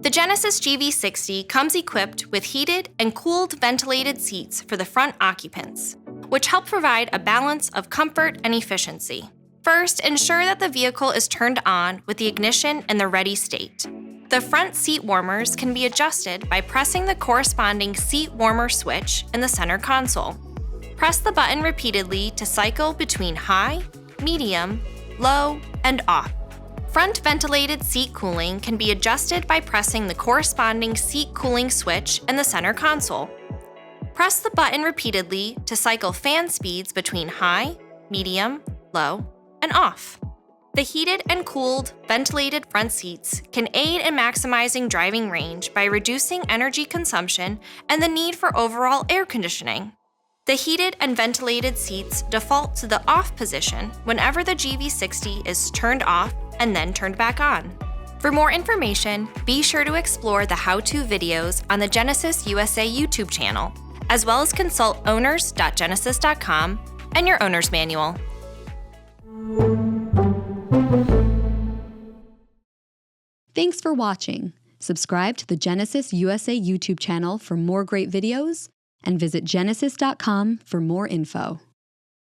The Genesis GV60 comes equipped with heated and cooled ventilated seats for the front occupants, which help provide a balance of comfort and efficiency. First, ensure that the vehicle is turned on with the ignition in the ready state. The front seat warmers can be adjusted by pressing the corresponding seat warmer switch in the center console. Press the button repeatedly to cycle between high, medium, low, and off. Front ventilated seat cooling can be adjusted by pressing the corresponding seat cooling switch in the center console. Press the button repeatedly to cycle fan speeds between high, medium, low, and off. The heated and cooled, ventilated front seats can aid in maximizing driving range by reducing energy consumption and the need for overall air conditioning. The heated and ventilated seats default to the off position whenever the GV60 is turned off and then turned back on. For more information, be sure to explore the how-to videos on the Genesis USA YouTube channel, as well as consult owners.genesis.com and your owner's manual. Thanks for watching. Subscribe to the Genesis USA YouTube channel for more great videos and visit genesis.com for more info.